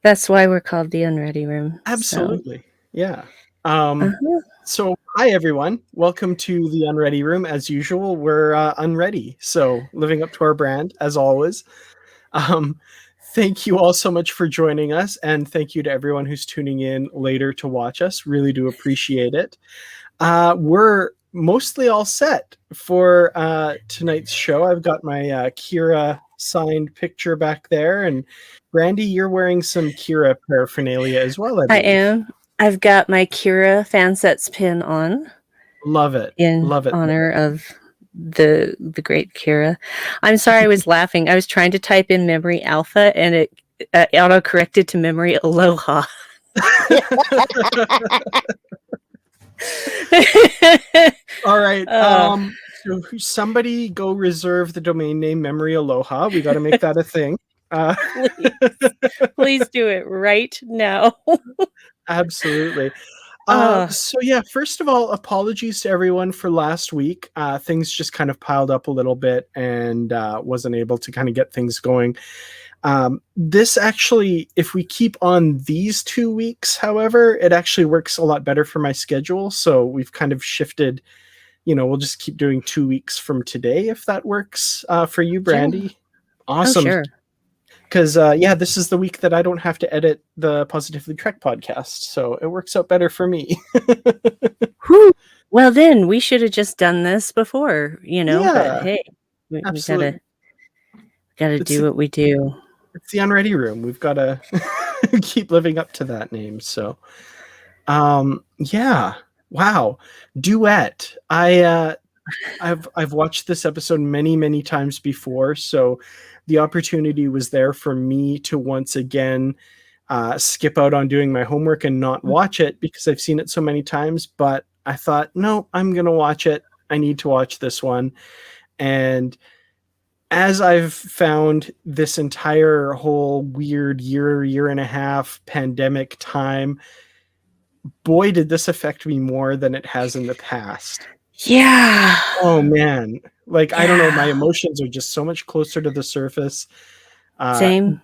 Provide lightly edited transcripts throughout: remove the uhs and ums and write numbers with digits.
That's why we're called the Unready Room. Absolutely. Yeah. Uh-huh. So, hi everyone. Welcome to the Unready Room. As usual, we're unready. So, living up to our brand as always. Um, thank you all so much for joining us, and thank you to everyone who's tuning in later to watch us. Really do appreciate it. We're mostly all set for tonight's show. I've got my Kira signed picture back there, and Brandi, you're wearing some Kira paraphernalia as well, I I believe. am. I've got my Kira Fansets pin on Love it. in Love it. honor of the great Kira. I'm sorry, I was laughing. I was trying to type in memory alpha, and it auto-corrected to memory aloha. All right. So somebody go reserve the domain name Memory Aloha. We got to make that a thing. Please do it right now. Absolutely. Oh, So yeah, first of all, apologies to everyone for last week. Things just kind of piled up a little bit and wasn't able to kind of get things going. This actually, if we keep on these 2 weeks, however, it actually works a lot better for my schedule. So we've kind of shifted, we'll just keep doing 2 weeks from today, if that works for you, Brandi. sure. Awesome. Oh, sure. Because, this is the week that I don't have to edit the Positively Trek podcast. So it works out better for me. Whew. Well, then we should have just done this before, but hey, we gotta do what we do. It's the Unready Room. We've got to keep living up to that name. So, yeah. Wow. Duet. I've watched this episode many, many times before, so the opportunity was there for me to once again skip out on doing my homework and not watch it because I've seen it so many times. But I thought, no, I'm gonna watch it. I need to watch this one. And as I've found this entire whole weird year and a half pandemic time, boy, did this affect me more than it has in the past. Yeah. Oh man. Like, I don't know, my emotions are just so much closer to the surface. Same.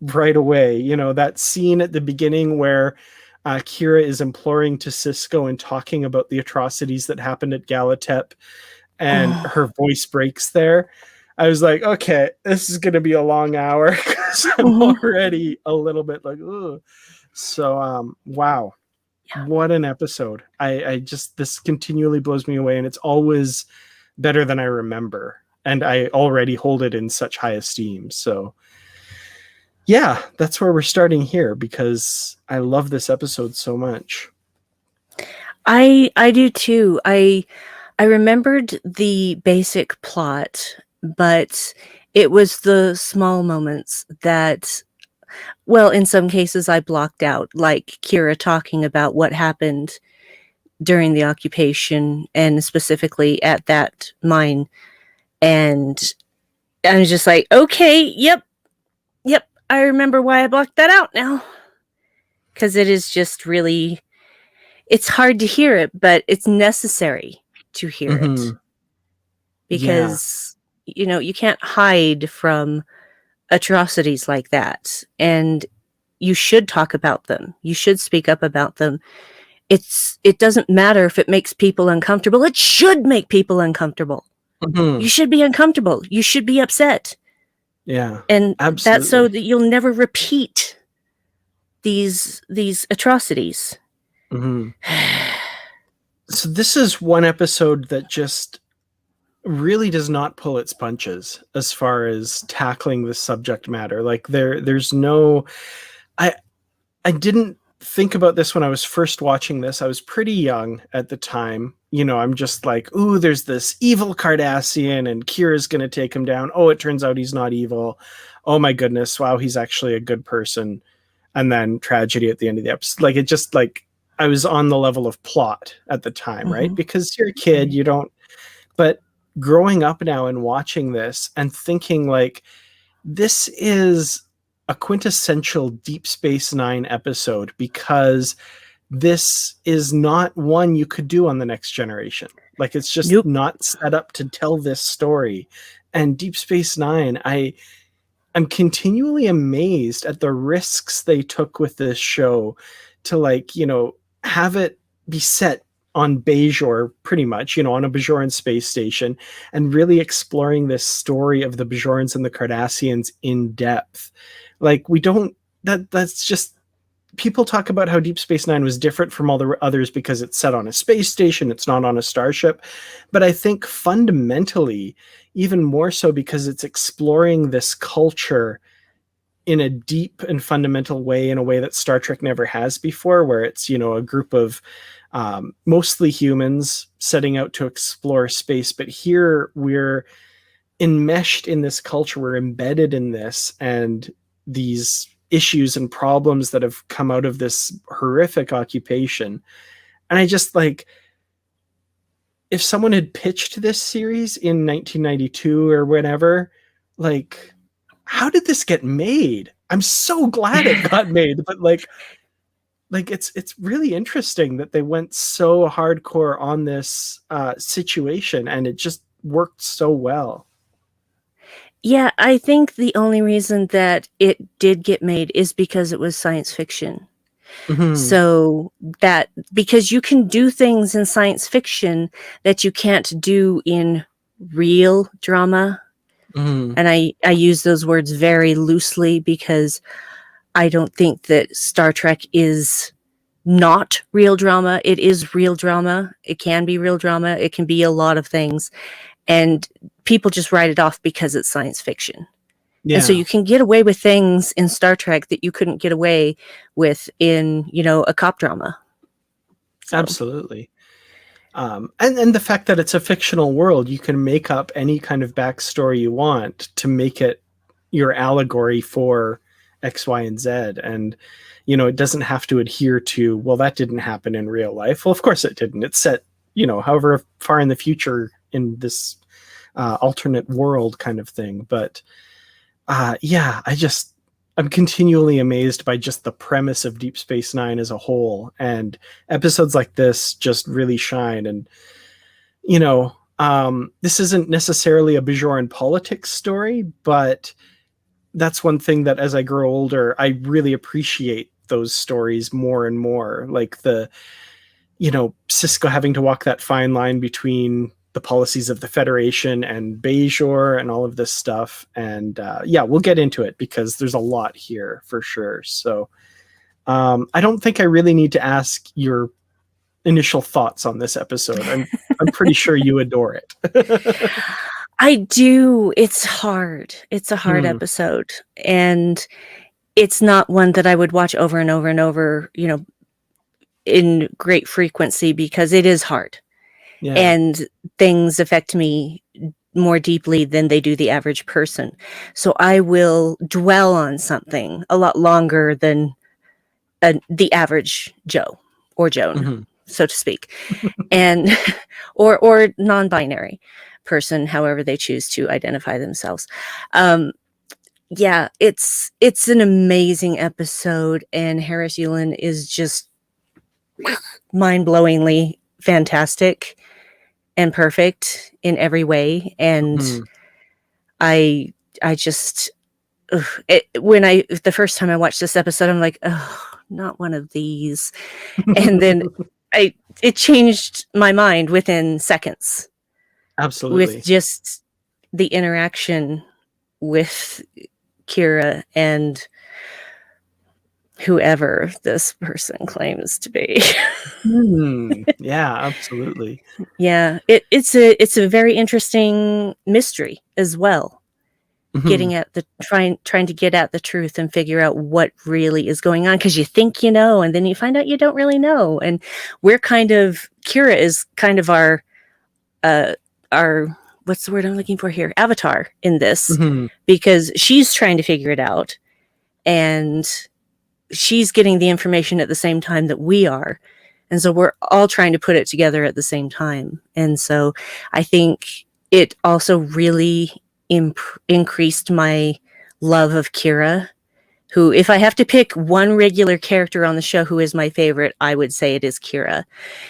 Right away. That scene at the beginning where Kira is imploring to Sisko and talking about the atrocities that happened at Galatep, and her voice breaks there. I was like, okay, this is going to be a long hour because I'm already a little bit like, ugh. So, wow. Yeah. What an episode. I just, this continually blows me away, and it's always better than I remember. And I already hold it in such high esteem. So yeah, that's where we're starting here because I love this episode so much. I do too. I remembered the basic plot, but it was the small moments that, well, in some cases I blocked out, like Kira talking about what happened during the occupation and specifically at that mine. And I was just like, okay, yep, I remember why I blocked that out now. Because it is just really, it's hard to hear it, but it's necessary to hear it. Because, you can't hide from atrocities like that. And you should talk about them. You should speak up about them. It doesn't matter if it makes people uncomfortable. It should make people uncomfortable. You should be uncomfortable. You should be upset. Yeah. And absolutely. That's so that you'll never repeat these atrocities. So this is one episode that just really does not pull its punches as far as tackling the subject matter. Like there's no, I didn't think about this when I was first watching this. I was pretty young at the time. I'm just like, ooh, there's this evil Cardassian and Kira's going to take him down. Oh, it turns out he's not evil. Oh my goodness. Wow. He's actually a good person. And then tragedy at the end of the episode. Like, it just like, I was on the level of plot at the time, right? Because you're a kid, you don't, but growing up now and watching this and thinking like, this is a quintessential Deep Space Nine episode because this is not one you could do on The Next Generation. Like, it's just not set up to tell this story. And Deep Space Nine, I I'm continually amazed at the risks they took with this show to, like, have it be set on Bajor, pretty much, on a Bajoran space station, and really exploring this story of the Bajorans and the Cardassians in depth. Like, we don't, that's just, people talk about how Deep Space Nine was different from all the others because it's set on a space station, it's not on a starship. But I think fundamentally, even more so because it's exploring this culture in a deep and fundamental way, in a way that Star Trek never has before, where it's, a group of mostly humans setting out to explore space. But here we're enmeshed in this culture, we're embedded in this, and these issues and problems that have come out of this horrific occupation. And I just, like, if someone had pitched this series in 1992 or whenever, like, how did this get made? I'm so glad it got made, but like it's really interesting that they went so hardcore on this situation, and it just worked so well. Yeah, I think the only reason that it did get made is because it was science fiction. Mm-hmm. So that, because you can do things in science fiction that you can't do in real drama. Mm-hmm. And I use those words very loosely because I don't think that Star Trek is not real drama. It is real drama. It can be real drama. It can be a lot of things. And people just write it off because it's science fiction. Yeah. And so you can get away with things in Star Trek that you couldn't get away with in, a cop drama. So. Absolutely. And the fact that it's a fictional world, you can make up any kind of backstory you want to make it your allegory for X, Y, and Z. And, it doesn't have to adhere to, well, that didn't happen in real life. Well, of course it didn't. It's set, however far in the future in this alternate world kind of thing. But yeah, I'm continually amazed by just the premise of Deep Space Nine as a whole, and episodes like this just really shine. And this isn't necessarily a Bajoran politics story, but that's one thing that, as I grow older, I really appreciate those stories more and more. Like Sisko having to walk that fine line between the policies of the Federation and Bajor and all of this stuff. And yeah, we'll get into it because there's a lot here for sure. So I don't think I really need to ask your initial thoughts on this episode. I'm pretty sure you adore it. I do. It's hard. It's a hard episode. And it's not one that I would watch over and over and over, in great frequency, because it is hard. Yeah. And things affect me more deeply than they do the average person. So I will dwell on something a lot longer than the average Joe or Joan, so to speak, and or non-binary person, however they choose to identify themselves. Yeah, it's an amazing episode, and Harris Yulin is just mind-blowingly fantastic and perfect in every way. And I just, the first time I watched this episode, I'm like, oh, not one of these. And then it changed my mind within seconds. Absolutely. With just the interaction with Kira and whoever this person claims to be. Yeah, absolutely. Yeah, it's a very interesting mystery as well. Getting at trying to get at the truth and figure out what really is going on, because you think you know, and then you find out you don't really know. And Kira is kind of our what's the word I'm looking for here? Avatar in this, because she's trying to figure it out, and she's getting the information at the same time that we are. And so we're all trying to put it together at the same time. And so I think it also really increased my love of Kira, who, if I have to pick one regular character on the show who is my favorite, I would say it is Kira.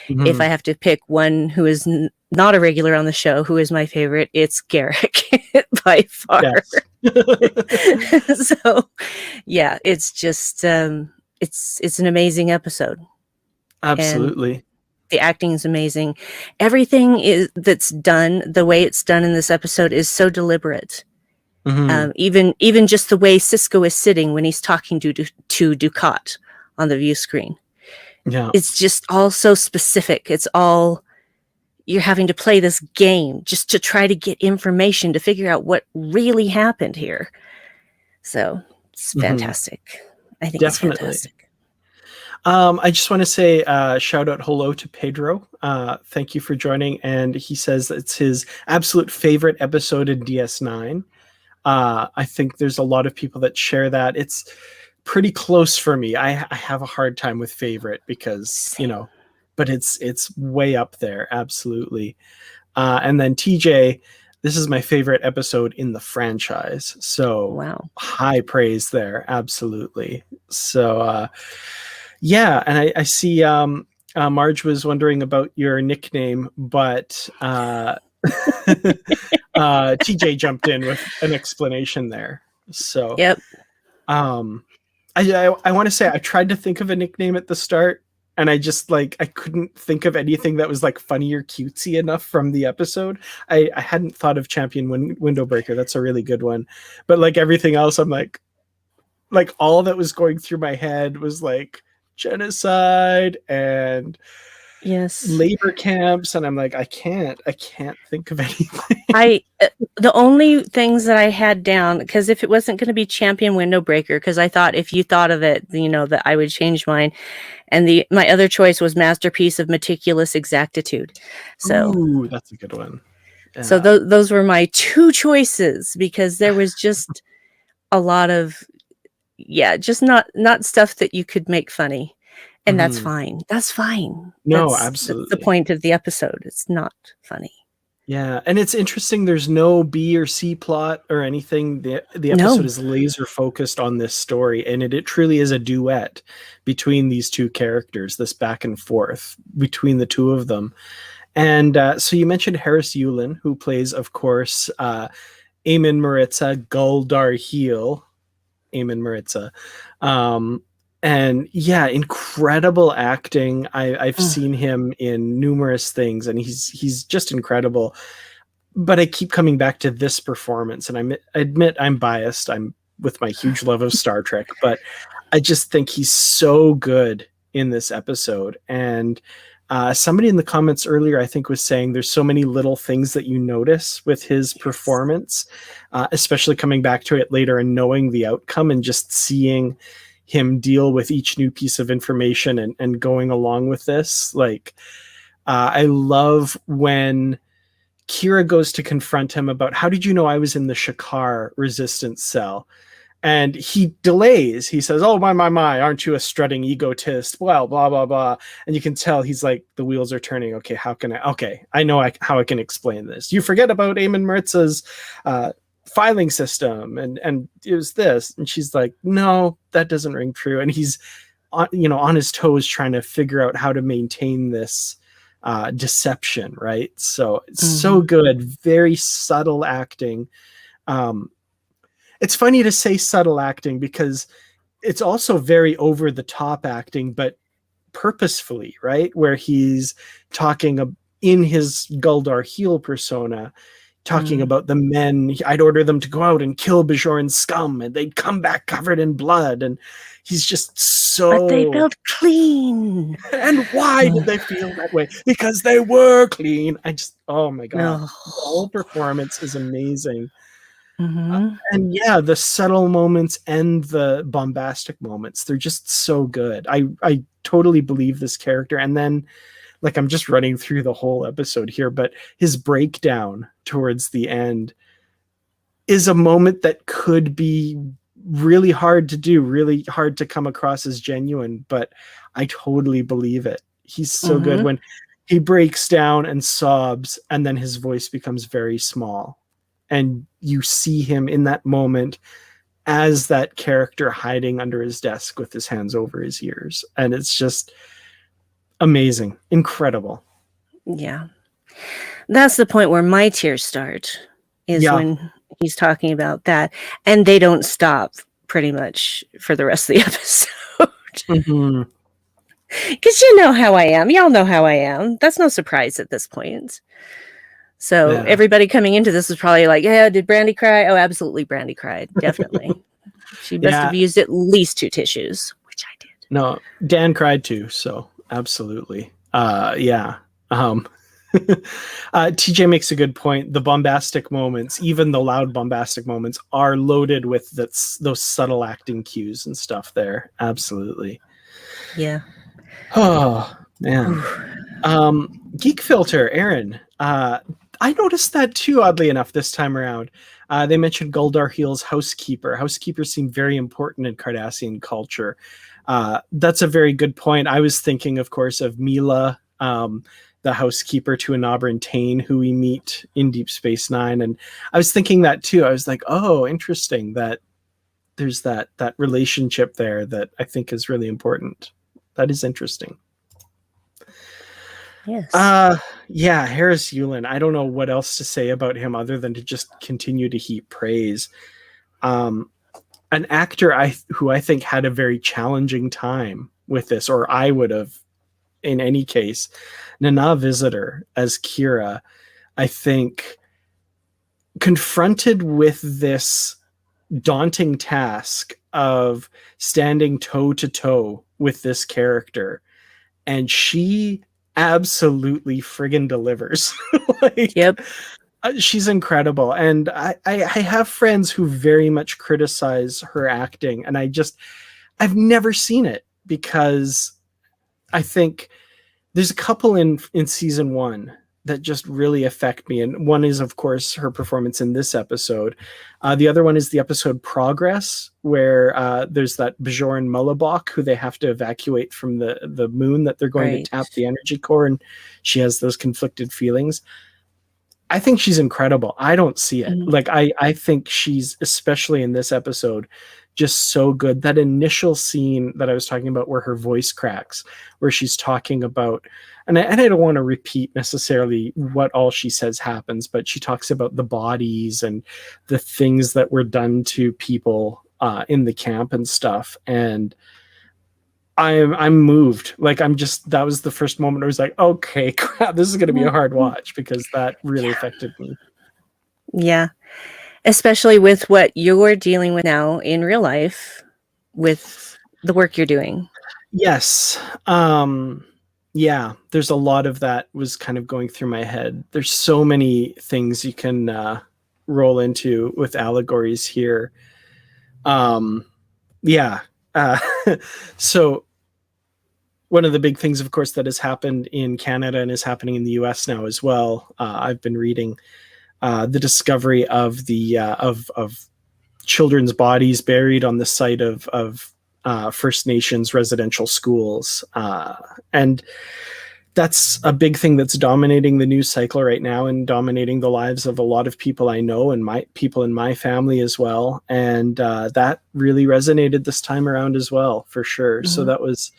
If I Mhm. have to pick one who is not a regular on the show who is my favorite, it's Garrick by far. Yes. So, yeah, it's just it's an amazing episode, and Absolutely. the acting is amazing. Everything is that's done, the way it's done in this episode is so deliberate. Mhm. Even just the way Cisco is sitting when he's talking to Ducat on the view screen. Yeah. It's just all so specific. It's all, you're having to play this game just to try to get information to figure out what really happened here. So it's Mhm. fantastic. I think it's Definitely. fantastic. I just want to say shout out hello to Pedro. Thank you for joining. And he says it's his absolute favorite episode in DS9. I think there's a lot of people that share that. It's pretty close for me. I have a hard time with favorite because, you Same. know, but it's way up there. Absolutely. And then TJ, this is my favorite episode in the franchise. So Wow. high praise there. Absolutely. So, yeah, and I see Marge was wondering about your nickname, but TJ jumped in with an explanation there. So Yep. um, I want to say I tried to think of a nickname at the start, and I just like I couldn't think of anything that was like funny or cutesy enough from the episode. I hadn't thought of Champion Windowbreaker. That's a really good one, but like everything else, I'm like all that was going through my head was like genocide and Yes. labor camps, and I'm like I can't think of anything. I the only things that I had down, because if it wasn't going to be Champion Windowbreaker, because I thought if you thought of it, you know, that I would change mine, and the my other choice was Masterpiece of Meticulous Exactitude. So Ooh, that's a good one. so Yeah. those were my two choices, because there was just a lot of, yeah, just not stuff that you could make funny, and that's Hmm. fine. That's fine. No, That's the absolutely. point of the episode. It's not funny. Yeah, and it's interesting. There's no B or C plot or anything. The episode No. is laser focused on this story, and it truly is a duet between these two characters. This back and forth between the two of them. And so you mentioned Harris Yulin, who plays, of course, Eamon Maritza, Guldar Heel, Eamon Maritza. Um, and yeah, incredible acting. I've Mm. seen him in numerous things, and he's just incredible. But I keep coming back to this performance, and I admit I'm biased. I'm with my huge love of Star Trek, but I just think he's so good in this episode. And somebody in the comments earlier, I think, was saying there's so many little things that you notice with his Yes. performance, especially coming back to it later and knowing the outcome and just seeing him deal with each new piece of information and going along with this. Like, I love when Kira goes to confront him about how did you know I was in the Shakar resistance cell? And he delays. He says, "Oh my, aren't you a strutting egotist?" Well, blah blah blah. And you can tell he's like, the wheels are turning. Okay, how can I? Okay, I know how I can explain this. You forget about Eamon Maritza's filing system, and it was this. And she's like, "No, that doesn't ring true." And he's on his toes trying to figure out how to maintain this deception, right? So it's so Mhm. good, very subtle acting. Um, it's funny to say subtle acting because it's also very over the top acting, but purposefully, right? Where he's talking in his Guldar heel persona, talking Mm. about the men. I'd order them to go out and kill Bajorn's scum, and they'd come back covered in blood. And he's just But they so. felt clean. And why did they feel that way? Because they were clean. Oh my God. No. The whole performance is amazing. Mhm. And yeah, the subtle moments and the bombastic moments, they're just so good. I totally believe this character. And then, like, I'm just running through the whole episode here, but his breakdown towards the end is a moment that could be really hard to do, really hard to come across as genuine, but I totally believe it. He's so good Mhm. when he breaks down and sobs, and then his voice becomes very small. And you see him in that moment as that character hiding under his desk with his hands over his ears. And it's just amazing, incredible. Yeah. That's the point where my tears start, is Yeah. when he's talking about that, and they don't stop pretty much for the rest of the episode. Mm-hmm. Because you know how I am. Y'all know how I am. That's no surprise at this point. So Yeah. everybody coming into this was probably like, yeah, did Brandi cry? Oh, absolutely, Brandi cried. Definitely. She must Yeah. have used at least 2 tissues, which I did. No, Dan cried too, so absolutely. Yeah. TJ makes a good point. The bombastic moments, even the loud bombastic moments, are loaded with those subtle acting cues and stuff there. Absolutely. Yeah. Oh, man. Geek Filter, Aaron. I noticed that too, oddly enough, this time around. They mentioned Goldar Heel's housekeeper. Housekeepers seem very important in Cardassian culture. That's a very good point. I was thinking, of course, of Mila, the housekeeper to Anabra and Tane, who we meet in Deep Space Nine. And I was thinking that too. I was like, oh, interesting that there's that relationship there that I think is really important. That is interesting. Yes. Yeah, Harris Yulin. I don't know what else to say about him other than to just continue to heap praise. An actor who I think had a very challenging time with this, or I would have in any case. Nana Visitor as Kira, I think, confronted with this daunting task of standing toe to toe with this character, and she absolutely friggin' delivers. Like, yep. She's incredible. And I have friends who very much criticize her acting, and I've never seen it, because I think there's a couple in season 1 that just really affect me. And one is, of course, her performance in this episode. The other one is the episode Progress, where there's that Bajoran Mullabok who they have to evacuate from the moon that they're going to tap the energy core, and she has those conflicted feelings. I think she's incredible. I don't see it. Mm-hmm. Like, I think she's, especially in this episode, just so good. That initial scene that I was talking about where her voice cracks, where she's talking about, and I don't want to repeat necessarily what all she says happens, but she talks about the bodies and the things that were done to people in the camp and stuff. And I'm moved. Like, that was the first moment I was like, okay, crap, this is going to be a hard watch, because that really affected me. Yeah. Especially with what you're dealing with now in real life with the work you're doing. Yes. Yeah, there's a lot of that was kind of going through my head. There's so many things you can roll into with allegories here. Yeah. So one of the big things, of course, that has happened in Canada and is happening in the US now as well. I've been reading the discovery of the of children's bodies buried on the site of First Nations residential schools, and that's a big thing that's dominating the news cycle right now and dominating the lives of a lot of people I know and my people in my family as well. And that really resonated this time around as well, for sure. Mm-hmm. So that was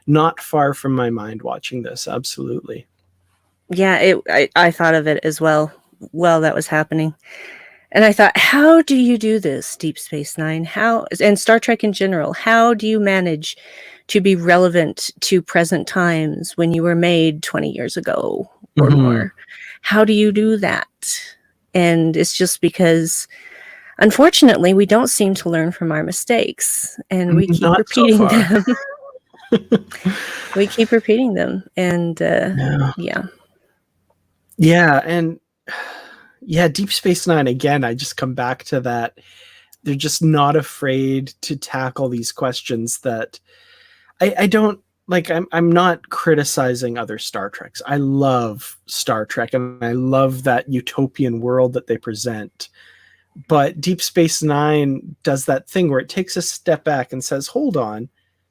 not far from my mind watching this. Absolutely. Yeah, I thought of it as well while that was happening. And I thought, how do you do this, Deep Space Nine? How, and Star Trek in general, how do you manage to be relevant to present times when you were made 20 years ago or more? How do you do that? And it's just because, unfortunately, we don't seem to learn from our mistakes, and we keep repeating them. We keep repeating them. And yeah. And yeah, Deep Space Nine, again, I just come back to that. They're just not afraid to tackle these questions that I don't like. I'm not criticizing other Star Treks. I love Star Trek, and I love that utopian world that they present. But Deep Space Nine does that thing where it takes a step back and says, hold on.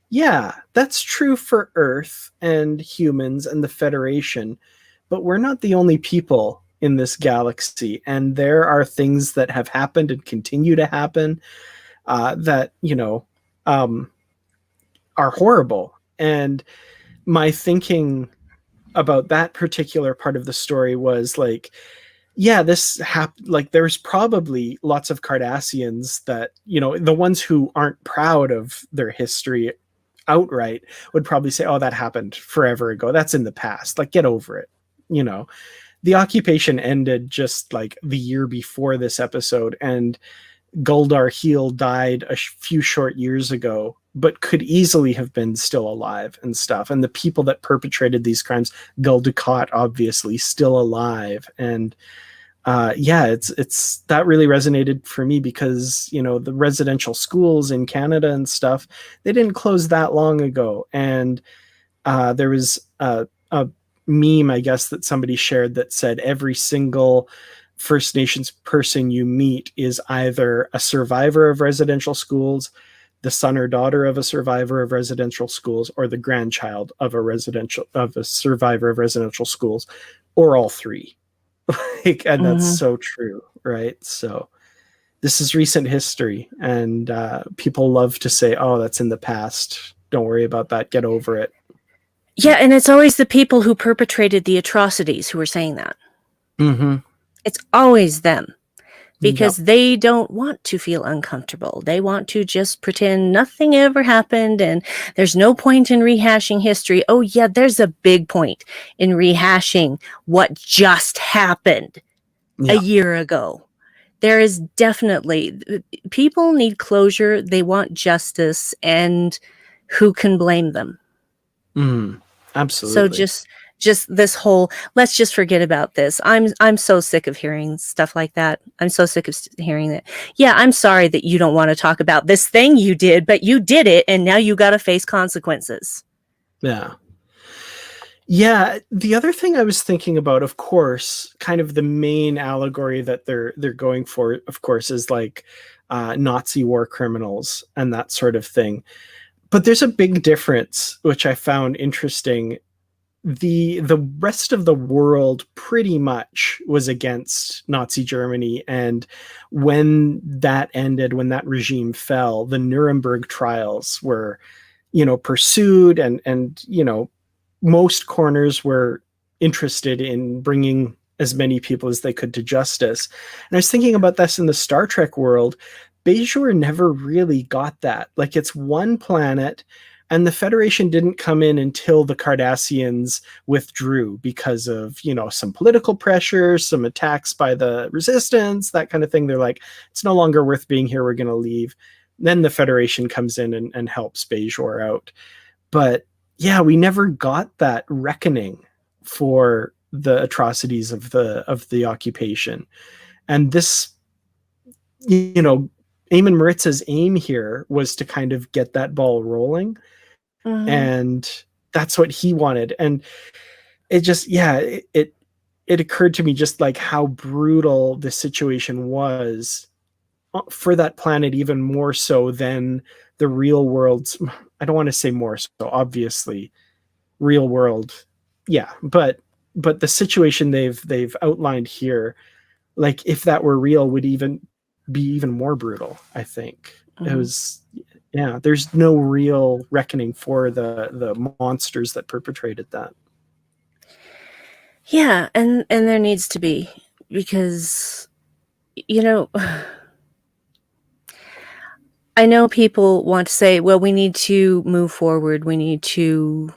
Yeah, that's true for Earth and humans and the Federation, but we're not the only people in this galaxy, and there are things that have happened and continue to happen. that um, are horrible. And my thinking about that particular part of the story was like, yeah, like there's probably lots of Cardassians that, the ones who aren't proud of their history outright would probably say, oh, that happened forever ago. That's in the past. Like, get over it. The occupation ended just like the year before this episode, and Guldar Heel died a few short years ago, but could easily have been still alive and stuff. And the people that perpetrated these crimes, Gul Dukat, obviously still alive. And yeah, it's that really resonated for me because the residential schools in Canada and stuff, they didn't close that long ago, and there was a meme, I guess, that somebody shared that said every single First Nations person you meet is either a survivor of residential schools, the son or daughter of a survivor of residential schools, or the grandchild of a survivor of residential schools, or all three. And that's so true, right? So this is recent history, and people love to say, oh, that's in the past, don't worry about that, get over it. Yeah, and it's always the people who perpetrated the atrocities who are saying that. Mm-hmm. It's always them, because Yep. they don't want to feel uncomfortable. They want to just pretend nothing ever happened, and there's no point in rehashing history. Oh yeah, there's a big point in rehashing what just happened a year ago. There is definitely, people need closure, they want justice, and who can blame them? Absolutely. So just this whole, let's just forget about this. I'm so sick of hearing stuff like that. I'm so sick of hearing that. Yeah, I'm sorry that you don't want to talk about this thing you did, but you did it, and now you got to face consequences. Yeah. Yeah, the other thing I was thinking about, of course, kind of the main allegory that they're going for, of course, is like Nazi war criminals and that sort of thing. But there's a big difference, which I found interesting. The rest of the world pretty much was against Nazi Germany, and when that ended, when that regime fell, the Nuremberg trials were, pursued, and most corners were interested in bringing as many people as they could to justice. And I was thinking about this in the Star Trek world. Bajor never really got that. Like, it's one planet, and the Federation didn't come in until the Cardassians withdrew because of, some political pressure, some attacks by the Resistance, that kind of thing. They're like, it's no longer worth being here, we're going to leave. Then the Federation comes in and helps Bajor out. But yeah, we never got that reckoning for the atrocities of the occupation. And this, Eamon Maritz's aim here was to kind of get that ball rolling. And that's what he wanted. And it just, it occurred to me just like how brutal the situation was for that planet, even more so than the real world's. I don't want to say more so, obviously real world, yeah, but the situation they've outlined here, like if that were real, would even be even more brutal. I think it was, yeah, there's no real reckoning for the monsters that perpetrated that. Yeah, and there needs to be, because I know people want to say, well, we need to move forward, we need to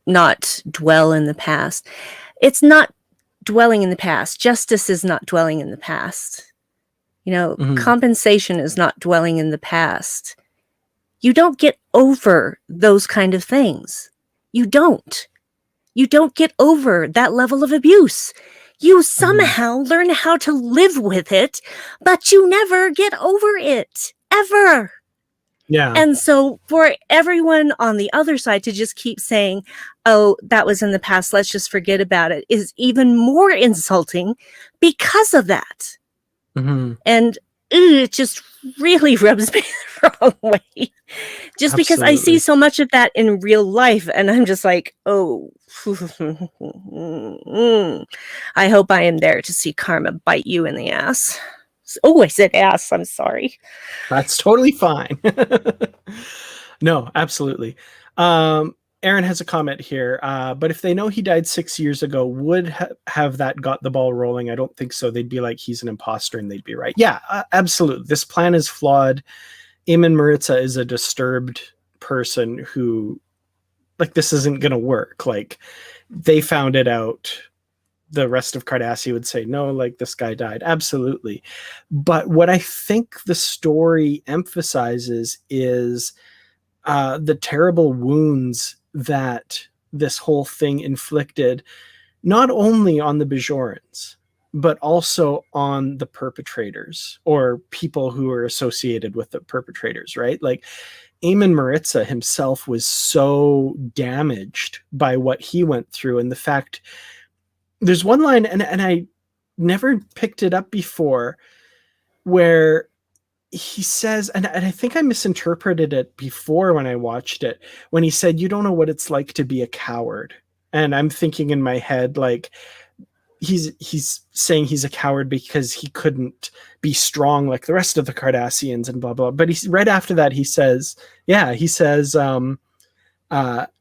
not dwell in the past. It's not dwelling in the past. Justice is not dwelling in the past. Compensation is not dwelling in the past. You don't get over those kind of things. You don't get over that level of abuse. You somehow learn how to live with it, but you never get over it, ever. Yeah. And so for everyone on the other side to just keep saying, oh, that was in the past, let's just forget about it, is even more insulting because of that. And it just really rubs me the wrong way. Just because I see so much of that in real life, and I'm just like, oh, I hope I am there to see karma bite you in the ass. Oh, I said ass. I'm sorry. That's totally fine. No, absolutely. Aaron has a comment here. But if they know he died 6 years ago, would have that got the ball rolling? I don't think so. They'd be like, he's an imposter, and they'd be right. Yeah, absolutely. This plan is flawed. Eamon Maritza is a disturbed person who, like, this isn't going to work. Like, they found it out. The rest of Cardassia would say, no, like, this guy died. Absolutely. But what I think the story emphasizes is the terrible wounds that this whole thing inflicted, not only on the Bajorans, but also on the perpetrators or people who are associated with the perpetrators, right? Like, Eamon Maritza himself was so damaged by what he went through. And the fact, there's one line, and I never picked it up before, where he says, and I think I misinterpreted it before when I watched it, when he said, you don't know what it's like to be a coward. And I'm thinking in my head, like, he's saying he's a coward because he couldn't be strong like the rest of the Cardassians and blah, blah. But he's right after that, he says, to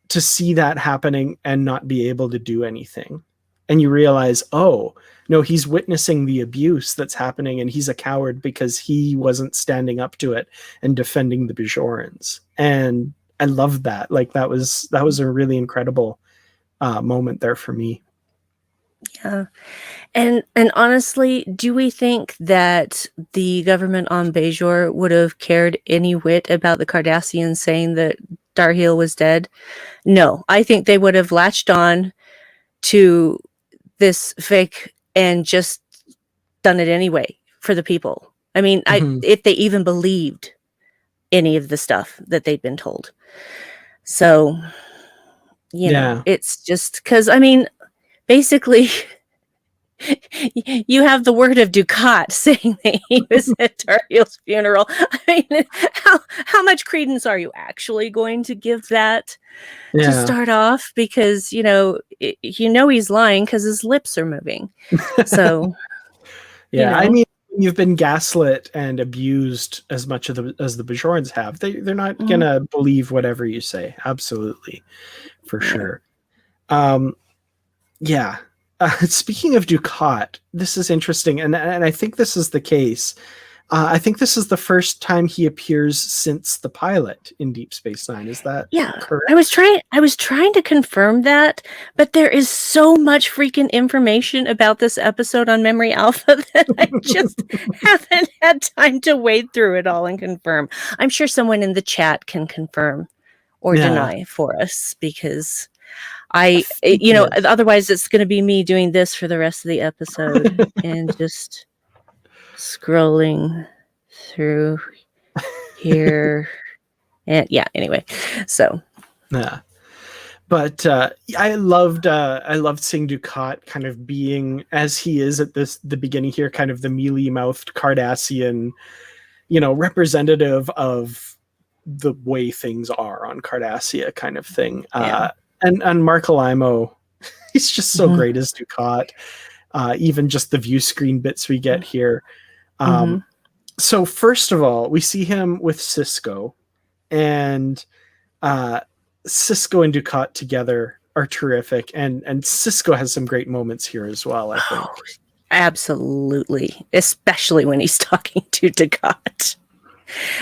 see that happening and not be able to do anything. And you realize, oh, no, he's witnessing the abuse that's happening, and he's a coward because he wasn't standing up to it and defending the Bajorans. And I loved that. Like, that was a really incredible moment there for me. Yeah. And honestly, do we think that the government on Bajor would have cared any whit about the Cardassians saying that Darhiel was dead? No, I think they would have latched on to this fake and just done it anyway for the people. I mean, if they even believed any of the stuff that they'd been told. So, you know, it's just because, I mean, basically, you have the word of Ducat saying that he was at Darhiel's funeral. I mean, how much credence are you actually going to give that to start off? Because, he's lying because his lips are moving. So, I mean, you've been gaslit and abused as much as the Bajorans have. They're not gonna believe whatever you say. Absolutely, for sure. Speaking of Ducat, this is interesting, and I think this is the case. I think this is the first time he appears since the pilot in Deep Space Nine. Is that correct? I was trying to confirm that, but there is so much freaking information about this episode on Memory Alpha that I just haven't had time to wade through it all and confirm. I'm sure someone in the chat can confirm or deny for us, because otherwise it's going to be me doing this for the rest of the episode and just scrolling through here. And anyway, so. Yeah. But I loved seeing Ducat kind of being, as he is at the beginning here, kind of the mealy-mouthed Cardassian, representative of the way things are on Cardassia kind of thing. And Mark Alaimo, he's just so great as Ducat. Even just the view screen bits we get here. So first of all, we see him with Sisko, and Sisko and Ducat together are terrific, and Sisko has some great moments here as well, I think. Oh, absolutely, especially when he's talking to Ducat.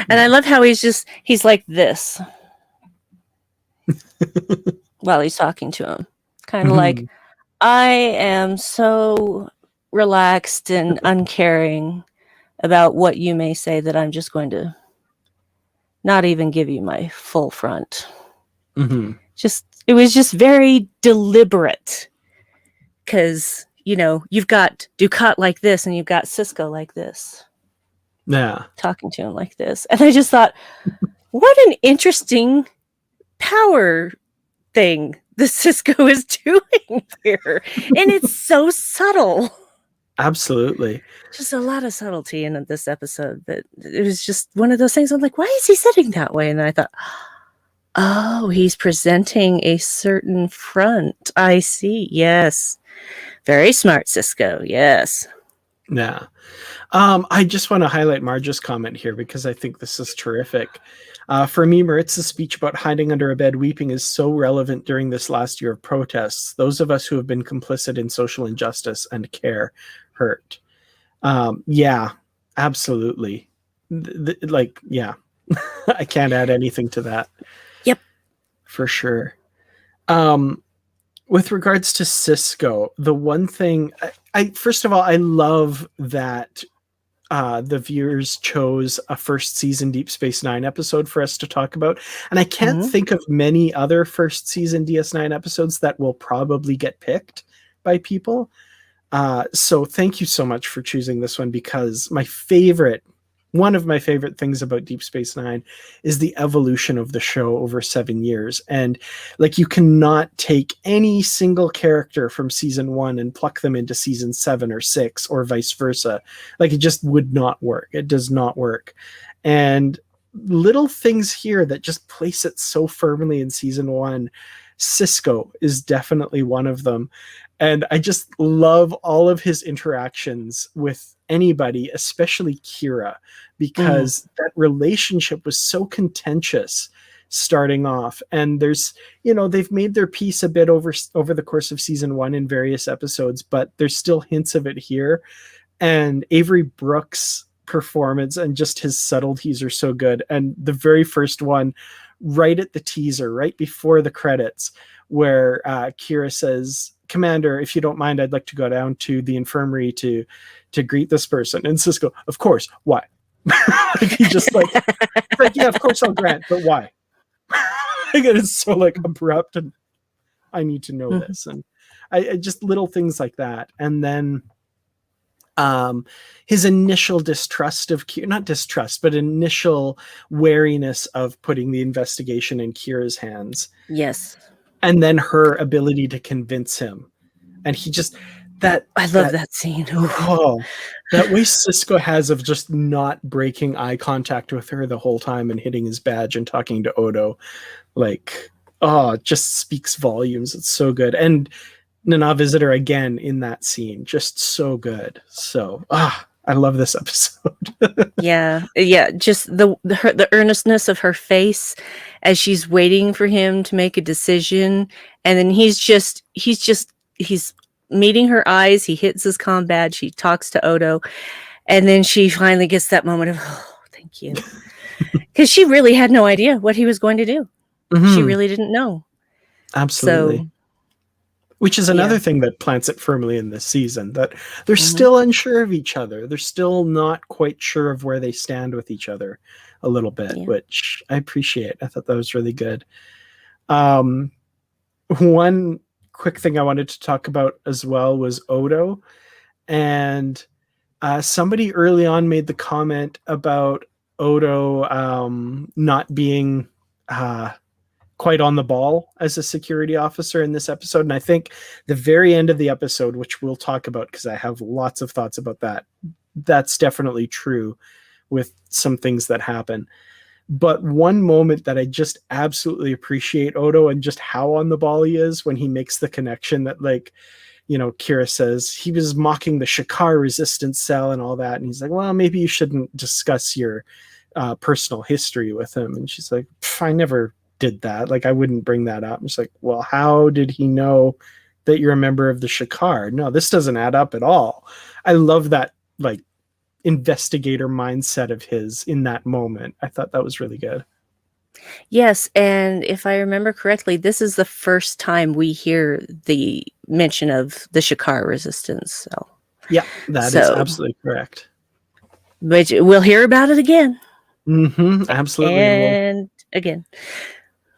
And I love how he's like this while he's talking to him. Kind of like, I am so relaxed and uncaring about what you may say that I'm just going to not even give you my full front. It was just very deliberate, because you've got Ducat like this and you've got Sisko like this, talking to him like this, and I just thought, what an interesting power thing the Sisko is doing here, and it's so subtle. Absolutely. Just a lot of subtlety in this episode, but it was just one of those things. I'm like, why is he sitting that way? And then I thought, oh, he's presenting a certain front. I see. Yes. Very smart, Sisko. Yes. Yeah. I just want to highlight Marge's comment here because I think this is terrific. For me, Maritz's speech about hiding under a bed weeping is so relevant during this last year of protests. Those of us who have been complicit in social injustice and care hurt. Yeah, absolutely. Like, yeah, I can't add anything to that. Yep. For sure. With regards to Cisco, the one thing I first of all, I love that the viewers chose a first season Deep Space Nine episode for us to talk about. And I can't Mhm. think of many other first season DS9 episodes that will probably get picked by people. So thank you so much for choosing this one because one of my favorite things about Deep Space Nine is the evolution of the show over 7 years. And like, you cannot take any single character from season one and pluck them into season 7 or 6 or vice versa. Like, it just would not work. It does not work. And little things here that just place it so firmly in season one. Cisco is definitely one of them. And I just love all of his interactions with anybody, especially Kira, Mm. because that relationship was so contentious starting off. And they've made their peace a bit over the course of season one in various episodes, but there's still hints of it here. And Avery Brooks' performance and just his subtleties are so good. And the very first one, right at the teaser, right before the credits, where Kira says, "Commander, if you don't mind, I'd like to go down to the infirmary to greet this person." And Cisco, "Of course, why?" Like, he just like, "Yeah, of course I'll grant, but why?" Like, it is so like abrupt, and I need to know Mhm. this. And I just little things like that. And then his initial distrust of Kira, not distrust, but initial wariness of putting the investigation in Kira's hands, Yes. and then her ability to convince him. And he just, that, I love that, that scene. Oof. oh, that way Cisco has of just not breaking eye contact with her the whole time and hitting his badge and talking to Odo, like, oh, it just speaks volumes. It's so good. And Nana Visitor again in that scene, just so good. So, I love this episode. Yeah, yeah, just the earnestness of her face as she's waiting for him to make a decision, and then he's meeting her eyes, he hits his comm badge, he talks to Odo, and then she finally gets that moment of, "Oh, thank you," because she really had no idea what he was going to do. She Mm-hmm. really didn't know. Absolutely. So, Which is yeah. another thing that plants it firmly in this season, that they're Mhm. still unsure of each other. They're still not quite sure of where they stand with each other a little bit, Yeah. which I appreciate. I thought that was really good. Um, One quick thing I wanted to talk about as well was Odo. And somebody early on made the comment about Odo not being quite on the ball as a security officer in this episode. And I think the very end of the episode, which we'll talk about because I have lots of thoughts about that, that's definitely true with some things that happen. But one moment that I just absolutely appreciate Odo and just how on the ball he is when he makes the connection that, like, Kira says he was mocking the Shakar resistance cell and all that. And he's like, well, maybe you shouldn't discuss your personal history with him. And she's like, I never did that. Like, I wouldn't bring that up. And she's like, well, how did he know that you're a member of the Shakar? No, this doesn't add up at all. I love that, like, investigator mindset of his in that moment. I thought that was really good. Yes, and if I remember correctly, this is the first time we hear the mention of the Shakar resistance. Yeah, that is So, absolutely correct. but we'll hear about it again Absolutely. And and again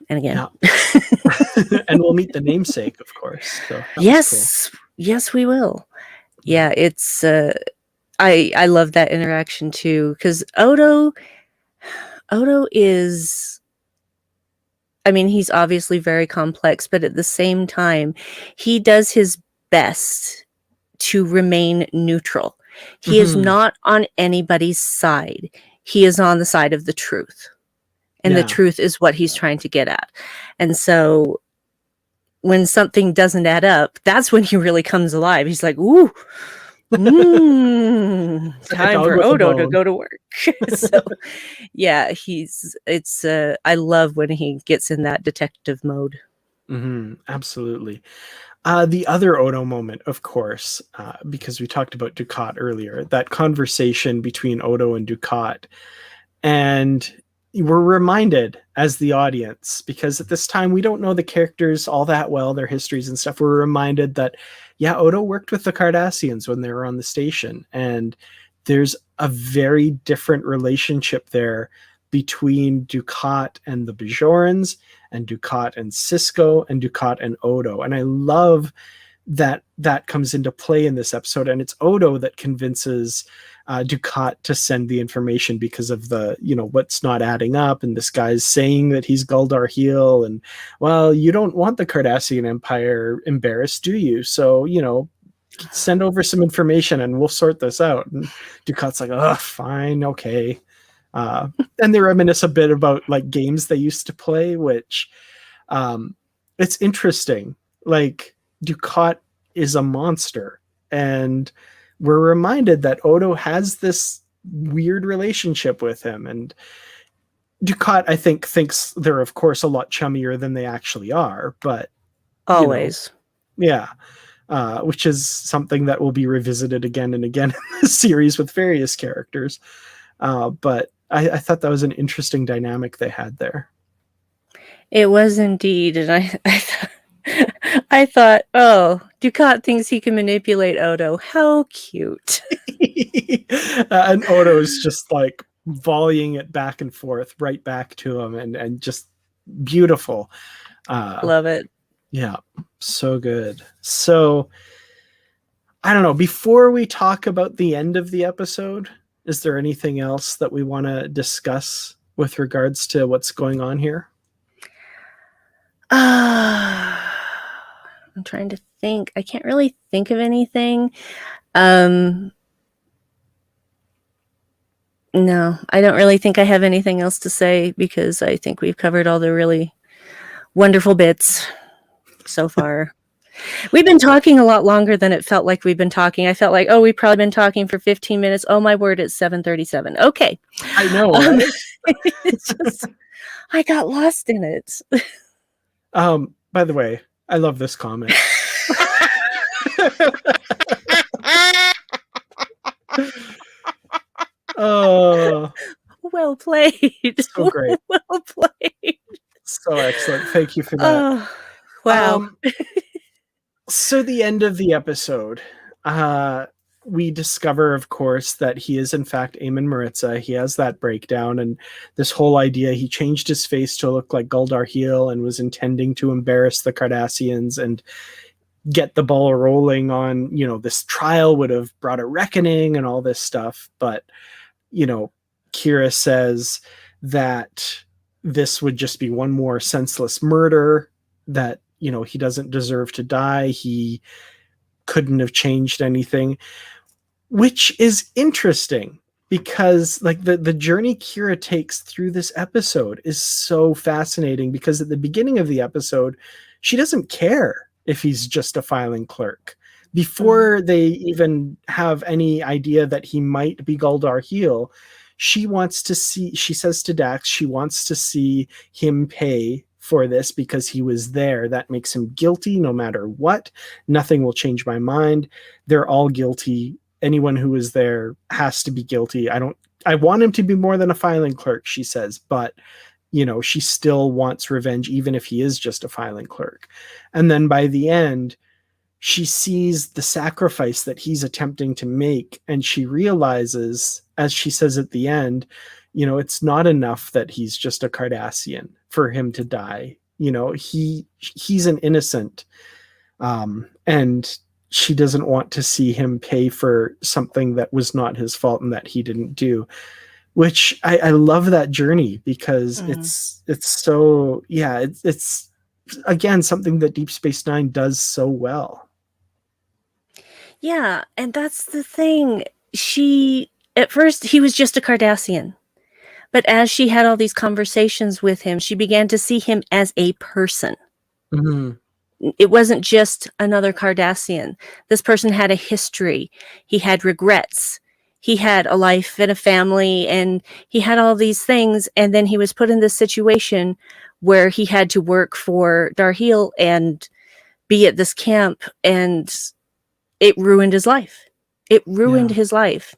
and again. yeah. And we'll meet the namesake, of course. So that was cool. Yes, we will. Yeah, it's I love that interaction too because Odo is. I mean, he's obviously very complex, but at the same time, he does his best to remain neutral. He is Mm-hmm. not on anybody's side. He is on the side of the truth. And the Yeah. truth is what he's trying to get at. And so when something doesn't add up, that's when he really comes alive. He's like, ooh, It's like a Time dog for with a Odo to bone. go to work. So, yeah, I love when he gets in that detective mode. Absolutely. The other Odo moment, of course, because we talked about Ducat earlier, that conversation between Odo and Ducat. And we're reminded as the audience, because at this time we don't know the characters all that well, their histories and stuff. We're reminded that, yeah, Odo worked with the Cardassians when they were on the station. And there's a very different relationship there between Ducat and the Bajorans, and Ducat and Cisco, and Ducat and Odo. And I love that that comes into play in this episode. And it's Odo that convinces Ducat to send the information because of the, what's not adding up. And this guy's saying that he's Guldar Heel. And, well, you don't want the Cardassian Empire embarrassed, do you? So, send over some information and we'll sort this out. And Ducat's like, oh, fine, okay. And they reminisce a bit about like games they used to play, which it's interesting. Like, Ducat is a monster, and we're reminded that Odo has this weird relationship with him. And Ducat, I think, thinks they're, of course, a lot chummier than they actually are. But, Always. Yeah. Which is something that will be revisited again and again in the series with various characters. But I thought that was an interesting dynamic they had there. It was indeed, and I thought, oh, Ducat thinks he can manipulate Odo. How cute. And Odo's just like volleying it back and forth right back to him, and just beautiful. Love it. Yeah, so good. So, I don't know, before we talk about the end of the episode, is there anything else that we want to discuss with regards to what's going on here? I'm trying to think. I can't really think of anything. No, I don't really think I have anything else to say, because I think we've covered all the really wonderful bits so far. We've been talking a lot longer than it felt like we've been talking. I felt like, oh, we've probably been talking for 15 minutes. Oh, my word, it's 7:37. Okay. I know, right? It's just, I got lost in it. By the way, I love this comment. Oh, well played. so great. Well played. So excellent. Thank you for that. Oh, wow. So the end of the episode, we discover, of course, that he is in fact Eamon Maritza. He has that breakdown, and this whole idea, he changed his face to look like Guldar Heel and was intending to embarrass the Cardassians and get the ball rolling on, this trial would have brought a reckoning and all this stuff. But, Kira says that this would just be one more senseless murder, that, he doesn't deserve to die. He couldn't have changed anything, which is interesting because like the journey Kira takes through this episode is so fascinating, because at the beginning of the episode, she doesn't care if he's just a filing clerk. Before they even have any idea that he might be Guldar Heel, she says to Dax, she wants to see him pay for this because he was there. That makes him guilty no matter what. Nothing will change my mind. They're all guilty. Anyone who is there has to be guilty. I want him to be more than a filing clerk, she says, but she still wants revenge, even if he is just a filing clerk. And then by the end, she sees the sacrifice that he's attempting to make, and she realizes, as she says at the end, it's not enough that he's just a Cardassian for him to die. He's an innocent, and she doesn't want to see him pay for something that was not his fault and that he didn't do. Which I love that journey, because it's so, it's again something that Deep Space Nine does so well. Yeah, and that's the thing. At first, he was just a Cardassian. But as she had all these conversations with him, she began to see him as a person. Mm-hmm. it wasn't just another Cardassian. This person had a history. He had regrets. He had a life and a family, and he had all these things. And then he was put in this situation where he had to work for Darhe'el and be at this camp, and it ruined his life. It ruined Yeah. his life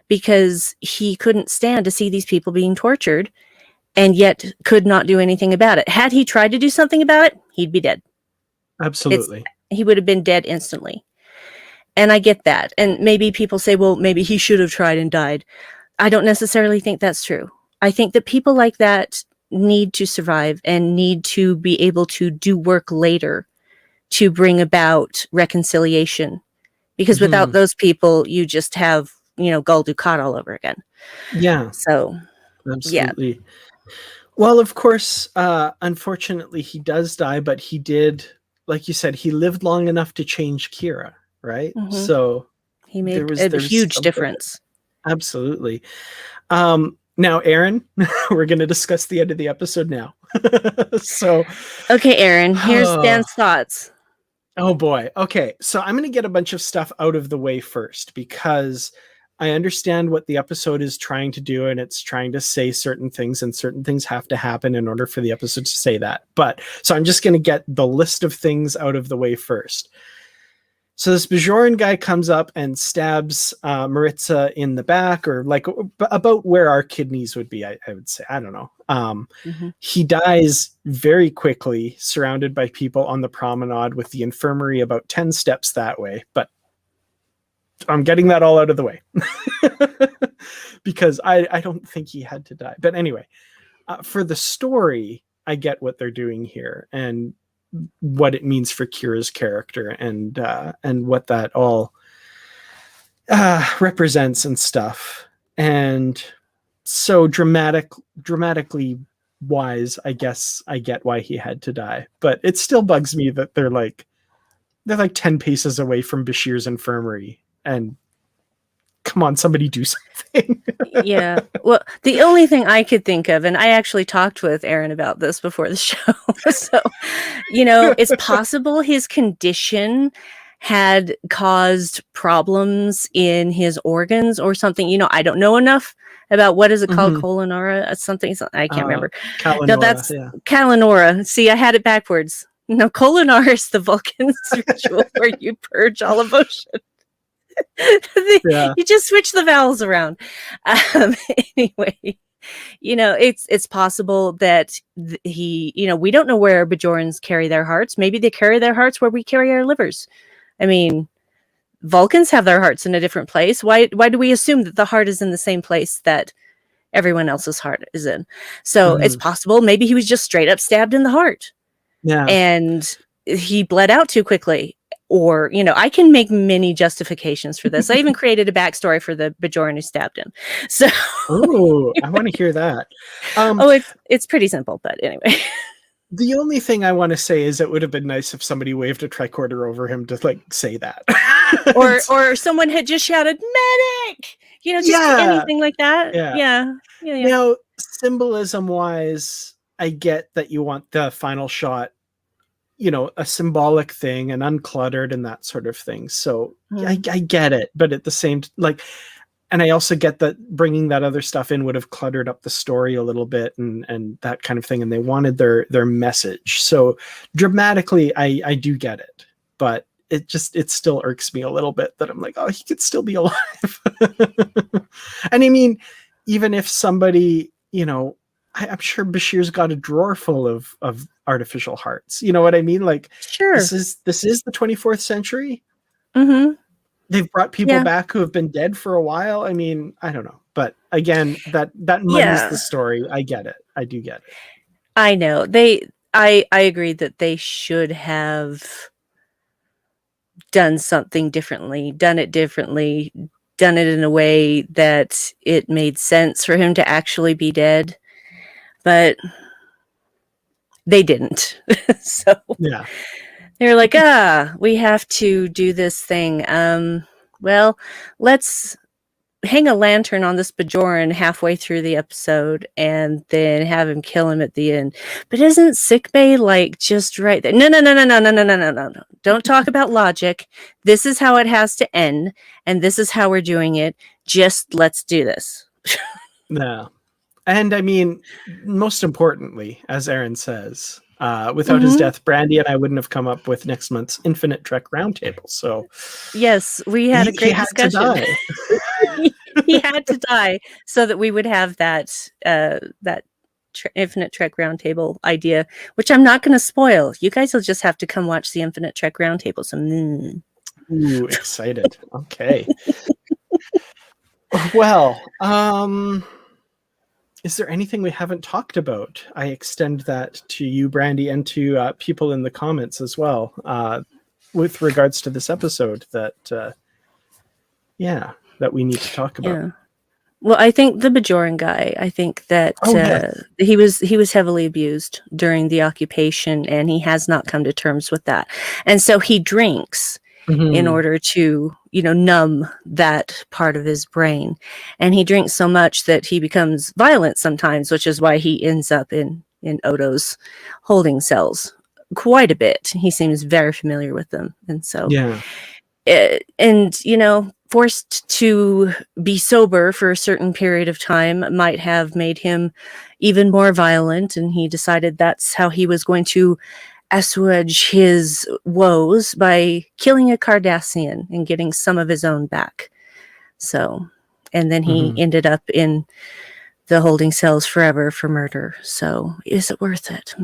because he couldn't stand to see these people being tortured and yet could not do anything about it. Had he tried to do something about it, he'd be dead. Absolutely. He would have been dead instantly. And I get that. And maybe people say, well, maybe he should have tried and died. I don't necessarily think that's true. I think that people like that need to survive and need to be able to do work later to bring about reconciliation. Because without those people, you just have, Gul Dukat all over again. Yeah, So, yeah. absolutely. Well, of course, unfortunately, he does die, but he did, like you said, he lived long enough to change Kira, right? Mm-hmm. So He there made was a huge something. difference. Absolutely. Now, Aaron, we're going to discuss the end of the episode now. So, Okay, Aaron, here's Dan's thoughts. oh boy. Okay, so I'm going to get a bunch of stuff out of the way first because I understand what the episode is trying to do, and it's trying to say certain things, and certain things have to happen in order for the episode to say that. But so I'm just going to get the list of things out of the way first. So this Bajoran guy comes up and stabs Maritza in the back, or like about where our kidneys would be, I would say. I don't know. He dies very quickly, surrounded by people on the promenade, with the infirmary about 10 steps that way. But I'm getting that all out of the way because I don't think he had to die. But anyway, for the story, I get what they're doing here and what it means for Kira's character and what that all represents and stuff. And so dramatically wise, I guess I get why he had to die. But it still bugs me that they're like 10 paces away from Bashir's infirmary, and come on, somebody do something. Yeah. Well, the only thing I could think of, and I actually talked with Aaron about this before the show. So, it's possible his condition had caused problems in his organs or something. I don't know enough about what is it called, Colonora, something I can't remember. Kalanora, No, that's yeah. Kalanora. See, I had it backwards. No, Colonora is the Vulcan's ritual where you purge all emotion. Yeah. You just switch the vowels around. Anyway, it's possible that he, we don't know where Bajorans carry their hearts. Maybe they carry their hearts where we carry our livers. I mean, Vulcans have their hearts in a different place. Why do we assume that the heart is in the same place that everyone else's heart is in? So it's possible maybe he was just straight up stabbed in the heart. Yeah. And he bled out too quickly. Or, I can make many justifications for this. I even created a backstory for the Bajoran who stabbed him. So, oh, I want to hear that. It's pretty simple, but anyway. The only thing I want to say is it would have been nice if somebody waved a tricorder over him to say that, or someone had just shouted "medic," anything like that. Yeah. Now, symbolism wise, I get that you want the final shot, a symbolic thing and uncluttered and that sort of thing. So I get it, but at the same and I also get that bringing that other stuff in would have cluttered up the story a little bit and that kind of thing. And they wanted their message. So dramatically, I do get it, but it still irks me a little bit that I'm like, oh, he could still be alive. And I mean, even if somebody, I'm sure Bashir's got a drawer full of artificial hearts. You know what I mean? Like, sure, this is the 24th century. They've brought people back who have been dead for a while. I mean, I don't know, but again, that muddies the story. I get it. I do get it. I know I agree that they should have done something differently, done it in a way that it made sense for him to actually be dead. But they didn't. So yeah, they're like, we have to do this thing. Well, let's hang a lantern on this Bajoran halfway through the episode and then have him kill him at the end. But isn't sickbay like just right there? No, no, no, no, no, no, no, no, no, no, no. Don't talk about logic. This is how it has to end, and this is how we're doing it. Just let's do this. No. And I mean, most importantly, as Aaron says, without his death, Brandi and I wouldn't have come up with next month's Infinite Trek Roundtable. So yes, we had a he great had to discussion. die. He had to die so that we would have that Infinite Trek Roundtable idea, which I'm not going to spoil. You guys will just have to come watch the Infinite Trek Roundtable. So, Ooh, excited. Okay. Well, is there anything we haven't talked about? I extend that to you, Brandi, and to people in the comments as well, with regards to this episode that we need to talk about. yeah. Well, I think the Bajoran guy. I think that yes. he was heavily abused during the occupation, and he has not come to terms with that. And so he drinks in order to, numb that part of his brain. And he drinks so much that he becomes violent sometimes, which is why he ends up in Odo's holding cells quite a bit. He seems very familiar with them, and so forced to be sober for a certain period of time might have made him even more violent, and he decided that's how he was going to assuage his woes by killing a Cardassian and getting some of his own back. So, and then he ended up in the holding cells forever for murder. So, is it worth it?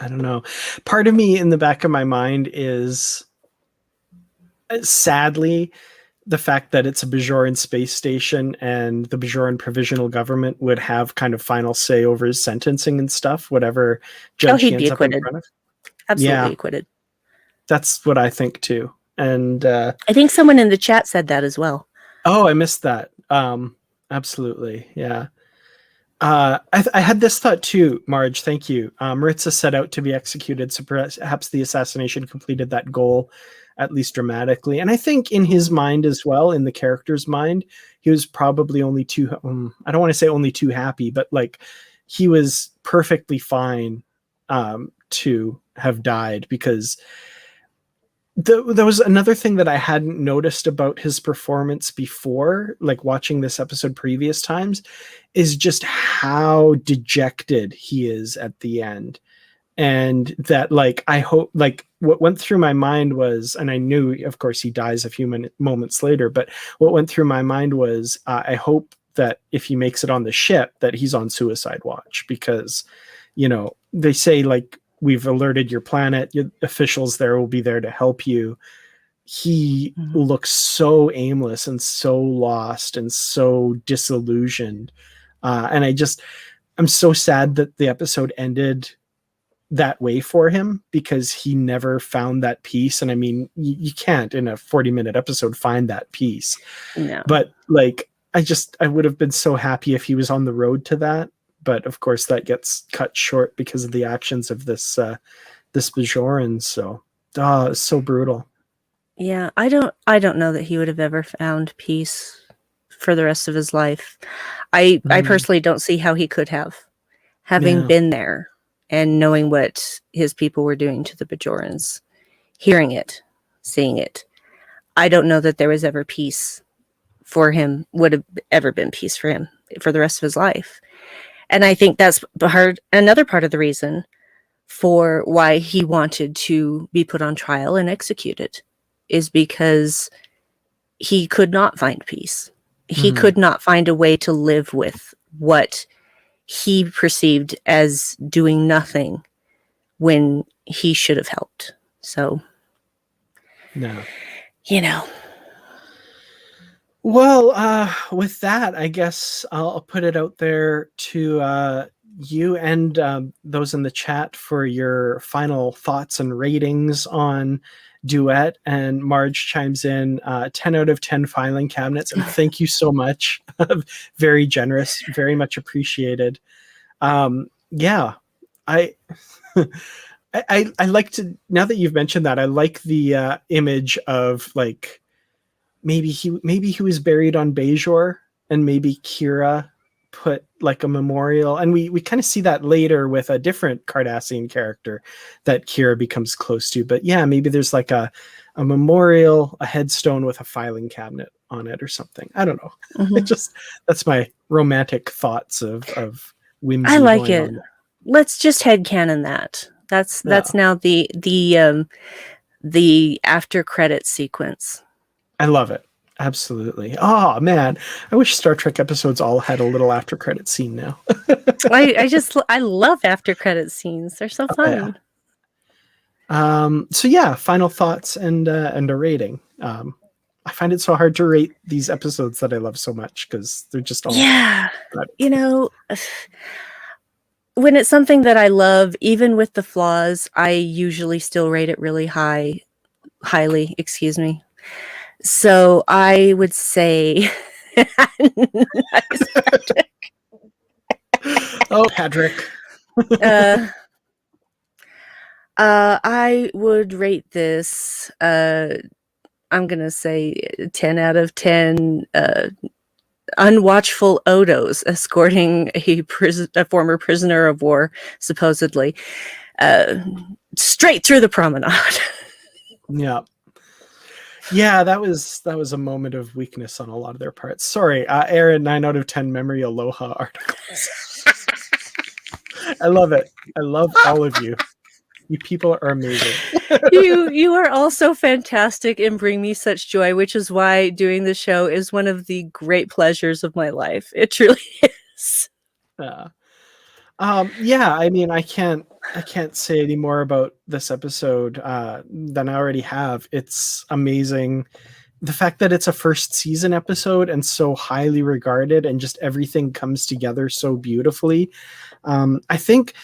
I don't know. Part of me in the back of my mind is, sadly, the fact that it's a Bajoran space station and the Bajoran provisional government would have kind of final say over his sentencing and stuff, whatever judge he ends up in front of. Absolutely acquitted. That's what I think too. And I think someone in the chat said that as well. Oh, I missed that. Absolutely. Yeah. I had this thought too, Marge. Thank you. Maritza set out to be executed, so perhaps the assassination completed that goal, at least dramatically. And I think in his mind as well, in the character's mind, he was probably only too, I don't want to say only too happy, but like he was perfectly fine to have died, because there was another thing that I hadn't noticed about his performance before, like watching this episode previous times, is just how dejected he is at the end. And that, like, I hope, like, what went through my mind was, and I knew, of course, he dies a few moments later, but what went through my mind was, I hope that if he makes it on the ship, that he's on suicide watch, because, they say, like, we've alerted your planet, your officials there will be there to help you. He looks so aimless and so lost and so disillusioned. And I'm so sad that the episode ended that way for him, because he never found that peace. And I mean, you can't in a 40-minute episode find that peace. No. But like, I would have been so happy if he was on the road to that. But of course that gets cut short because of the actions of this Bajoran. So it's so brutal. Yeah, I don't know that he would have ever found peace for the rest of his life. I personally don't see how he could have, having been there and knowing what his people were doing to the Bajorans, hearing it, seeing it. I don't know that there was ever peace for him, would have ever been peace for him for the rest of his life. And I think that's another part of the reason for why he wanted to be put on trial and executed, is because he could not find peace. He could not find a way to live with what he perceived as doing nothing when he should have helped. So, no. Well, with that, I guess I'll put it out there to you and those in the chat for your final thoughts and ratings on Duet. And Marge chimes in 10 out of 10 filing cabinets. And thank you so much. Very generous, very much appreciated. Yeah, I like to, now that you've mentioned that, I like the image of like maybe he was buried on Bajor, and maybe Kira put like a memorial, and we kind of see that later with a different Cardassian character that Kira becomes close to. But yeah, maybe there's like a memorial, a headstone with a filing cabinet on it or something. I don't know. It just, that's my romantic thoughts of whimsy I like going it. on there. Let's just headcanon that. That's now the after credit sequence. I love it. Absolutely. Oh man, I wish Star Trek episodes all had a little after credit scene now. I love after credit scenes. They're so fun. So yeah, final thoughts and a rating. I find it so hard to rate these episodes that I love so much because they're just all good. You know, when it's something that I love, even with the flaws, I usually still rate it really highly, excuse me. So I would say nice, Patrick. Oh, Patrick. I would rate this I'm gonna say 10 out of 10 unwatchful Odos escorting a former prisoner of war, supposedly, straight through the promenade. Yeah, that was a moment of weakness on a lot of their parts. Sorry, Aaron, 9 out of 10 memory aloha articles. I love it. I love all of you. You people are amazing. You are all so fantastic and bring me such joy, which is why doing the show is one of the great pleasures of my life. It truly is. Yeah, I mean, I can't say any more about this episode than I already have. It's amazing. The fact that it's a first season episode and so highly regarded, and just everything comes together so beautifully. I think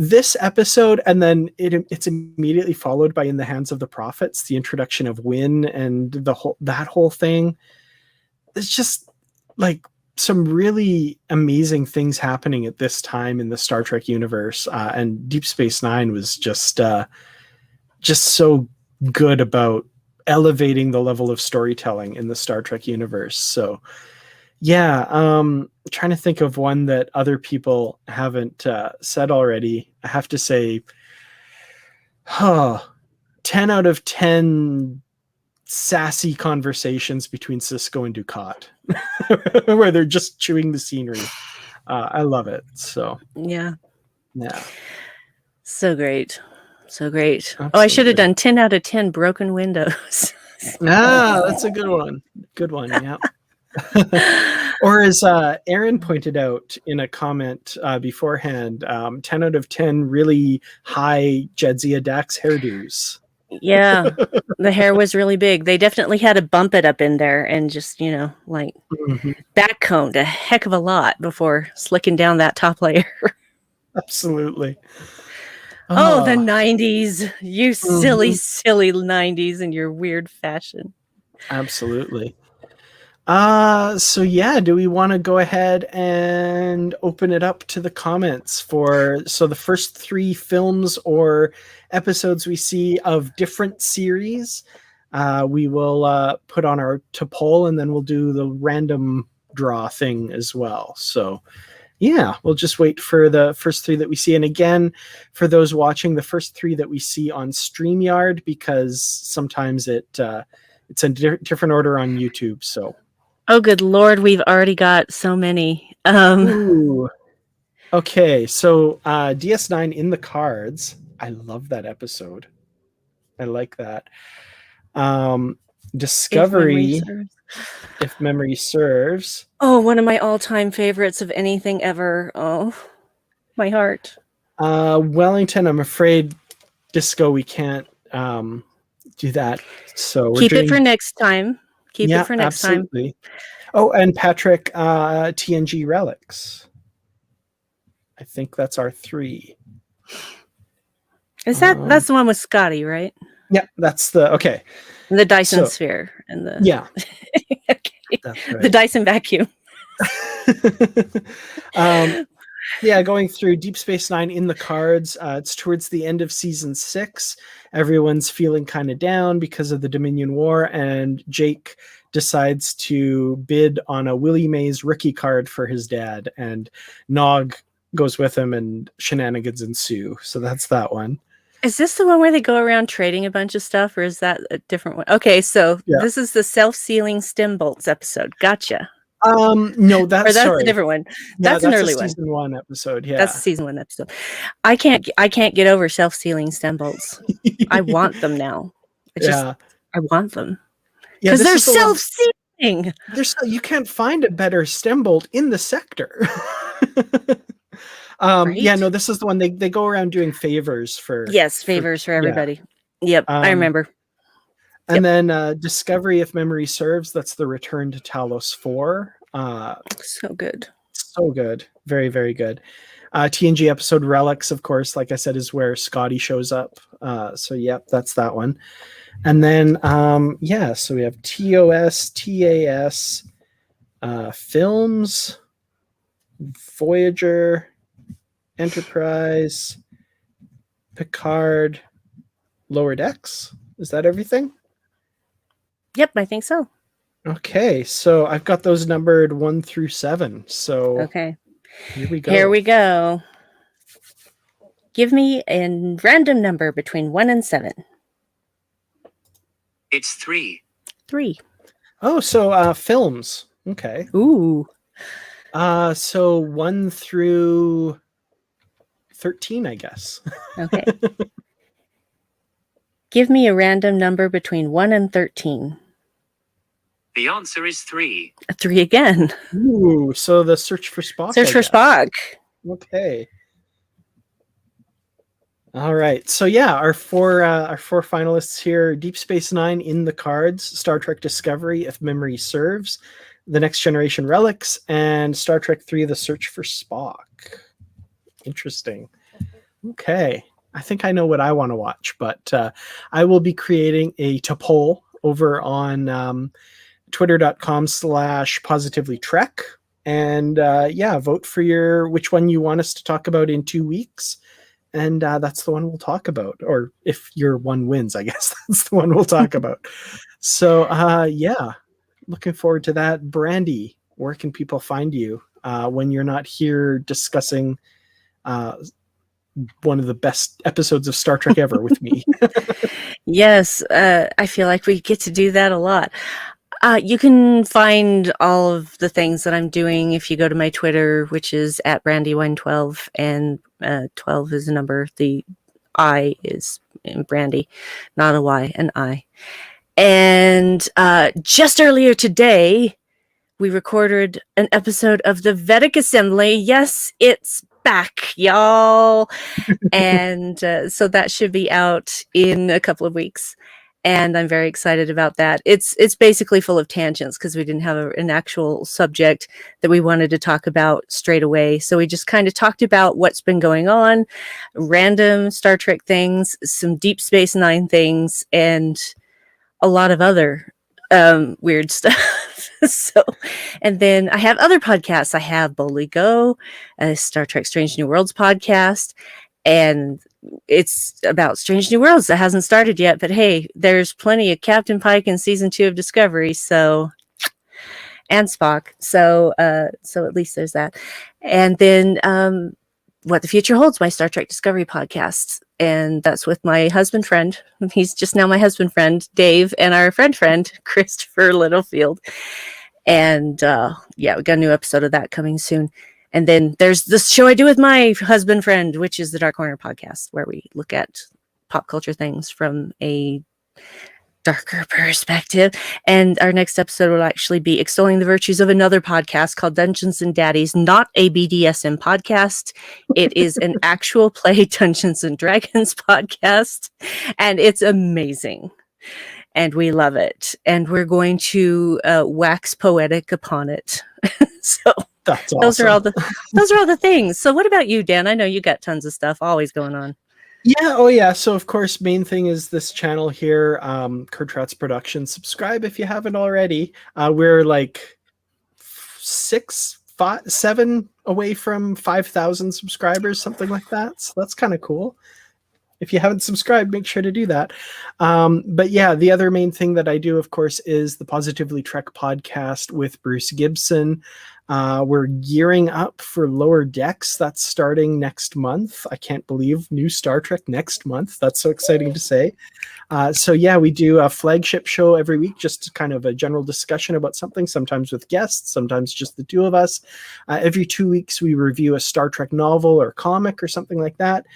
this episode, and then it's immediately followed by In the Hands of the Prophets, the introduction of Wynn and that whole thing. It's just like some really amazing things happening at this time in the Star Trek universe, and Deep Space Nine was just so good about elevating the level of storytelling in the Star Trek universe. So yeah, trying to think of one that other people haven't said already. I have to say, 10 out of 10 sassy conversations between Sisko and Ducat, where they're just chewing the scenery. I love it. So yeah. So great. Absolutely. Oh, I should have done 10 out of 10 broken windows. That's a good one. Yeah. Or as Aaron pointed out in a comment beforehand, 10 out of 10 really high Jadzia Dax hairdos. Yeah, the hair was really big. They definitely had to bump it up in there and just, backcombed a heck of a lot before slicking down that top layer. Absolutely. Oh, the 90s. You silly 90s in your weird fashion. Absolutely. So yeah, do we want to go ahead and open it up to the comments for the first 3 films or episodes we see of different series? We will put on to poll, and then we'll do the random draw thing as well. So yeah, we'll just wait for the first 3 that we see. And again, for those watching, the first 3 that we see on StreamYard, because sometimes it's a different order on YouTube. So. Oh, good Lord, we've already got so many. Ooh. Okay, so DS9 in the Cards. I love that episode. I like that. Discovery, if memory serves. Oh, one of my all-time favorites of anything ever. Oh, my heart. Wellington, I'm afraid, Disco, we can't do that. So keep it for next time. Keep it for next absolutely. time. Oh, and Patrick, TNG Relics. I think that's our 3. Is that's the one with Scotty, right? Yeah, that's okay. And the Dyson sphere and the okay. That's right. The Dyson vacuum. Going through Deep Space Nine in the Cards. It's towards the end of season 6. Everyone's feeling kind of down because of the Dominion War, and Jake decides to bid on a Willie Mays rookie card for his dad, and Nog goes with him, and shenanigans ensue. So that's that one. Is this the one where they go around trading a bunch of stuff, or is that a different one? Okay, so Yeah. this is the self-sealing stem bolts episode. Gotcha. No, Or that's that's a sorry. different one. Yeah, That's an that's a early one. season 1 episode. Yeah. That's a season 1 episode. I can't get over self-sealing stem bolts. I want them now. Yeah. I want them. Yeah, Because this they're is the one- self-sealing. you can't find a better stem bolt in the sector. Right? Yeah, no, this is the one they go around doing favors for. Yes, favors for everybody. Yeah. Yep, I remember. And then Discovery, if memory serves, that's the Return to Talos 4. So good. So good. Very, very good. TNG episode Relics, of course, like I said, is where Scotty shows up. So, yep, that's that one. And then, so we have TOS, TAS, Films, Voyager, Enterprise, Picard, Lower Decks. Is that everything? Yep, I think so. Okay, so I've got those numbered 1 through 7. So okay, here we go. Here we go. Give me a random number between 1 and 7. It's 3. 3. Oh, so films. Okay. Ooh. So 1 through 13, I guess. Okay. Give me a random number between 1 and 13. The answer is 3. 3 again. Ooh, so the Search for Spock. Search for Spock. Okay. All right. So yeah, our four finalists here: Deep Space Nine in the cards, Star Trek Discovery, if memory serves, The Next Generation Relics, and Star Trek 3: The Search for Spock. Interesting. Okay. I think I know what I want to watch, but I will be creating a poll over on twitter.com/positivelytrek. And vote for which one you want us to talk about in 2 weeks. And that's the one we'll talk about. Or if your one wins, I guess that's the one we'll talk about. So looking forward to that. Brandi, where can people find you when you're not here discussing one of the best episodes of Star Trek ever with me? Yes, I feel like we get to do that a lot. You can find all of the things that I'm doing if you go to my Twitter, which is @Brandi112, and 12 is a number. The I is in Brandi, not a Y, an I. And just earlier today, we recorded an episode of the Vedic Assembly. Yes, it's back, y'all. And so that should be out in a couple of weeks. And I'm very excited about that. It's basically full of tangents because we didn't have an actual subject that we wanted to talk about straight away. So we just kind of talked about what's been going on, random Star Trek things, some Deep Space Nine things, and a lot of other weird stuff. So, and then I have other podcasts. I have Boldly Go, a Star Trek Strange New Worlds podcast, and it's about Strange New Worlds that hasn't started yet. But hey, there's plenty of Captain Pike in season 2 of Discovery, so, and Spock. So at least there's that. And then What the Future Holds, my Star Trek Discovery podcast. And that's with my husband friend. He's just now my husband friend, Dave, and our friend, Christopher Littlefield. And we got a new episode of that coming soon. And then there's this show I do with my husband friend, which is the Dark Corner podcast, where we look at pop culture things from a darker perspective. And our next episode will actually be extolling the virtues of another podcast called Dungeons and Daddies, not a BDSM podcast. It is an actual play Dungeons and Dragons podcast, and it's amazing. And we love it. And we're going to wax poetic upon it. So That's awesome. those are all the things. So what about you, Dan? I know you got tons of stuff always going on. Yeah, oh yeah. So of course, main thing is this channel here, Kurtrat's Productions. Subscribe if you haven't already. We're like 7 away from 5,000 subscribers, something like that. So that's kind of cool. if you haven't subscribed, make sure to do that. But yeah, the other main thing that I do, of course, is the Positively Trek podcast with Bruce Gibson. We're gearing up for Lower Decks. That's starting next month. I can't believe new Star Trek next month. That's so exciting to say. So yeah, we do a flagship show every week, just kind of a general discussion about something, sometimes with guests, sometimes just the two of us. Every 2 weeks, we review a Star Trek novel or comic or something like that.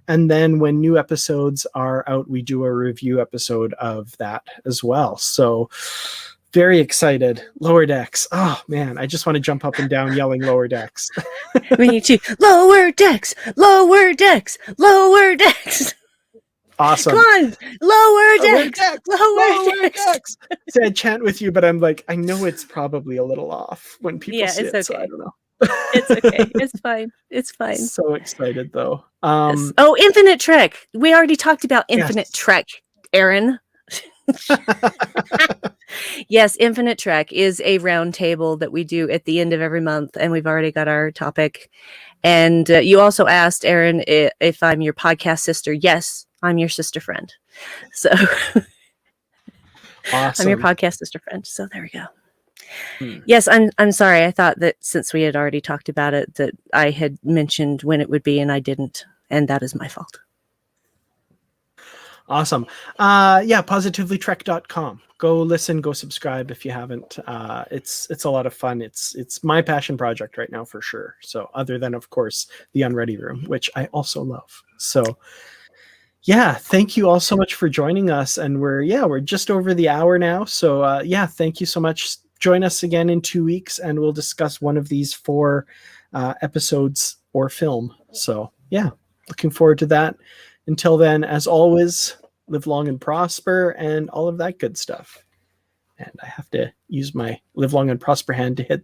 And then when new episodes are out, we do a review episode of that as well. So very excited. Lower Decks. Oh man, I just want to jump up and down yelling Lower Decks. Me too. Lower Decks, Lower Decks, Lower Decks. Awesome. Come on, Lower Decks, Lower Decks. See, I chant with you, but I'm like, I know it's probably a little off when people see it's it, okay. so I don't know. It's okay. It's fine. It's fine. So excited though. Yes. Oh, Infinite Trek. We already talked about Infinite Trek, Aaron. Yes, Infinite Trek is a roundtable that we do at the end of every month, and we've already got our topic. And you also asked, Aaron, if I'm your podcast sister. Yes, I'm your sister friend. So awesome. I'm your podcast sister friend. So there we go. Yes, I'm sorry. I thought that since we had already talked about it, that I had mentioned when it would be, and I didn't, and that is my fault. Awesome. Yeah, positivelytrek.com. Go listen, go subscribe if you haven't. It's a lot of fun. It's my passion project right now for sure. So other than, of course, the Unready Room, which I also love. So yeah, thank you all so much for joining us. And we're just over the hour now. So yeah, thank you so much. Join us again in 2 weeks, and we'll discuss one of these 4 episodes or film. So yeah, looking forward to that. Until then, as always, live long and prosper and all of that good stuff. And I have to use my live long and prosper hand to hit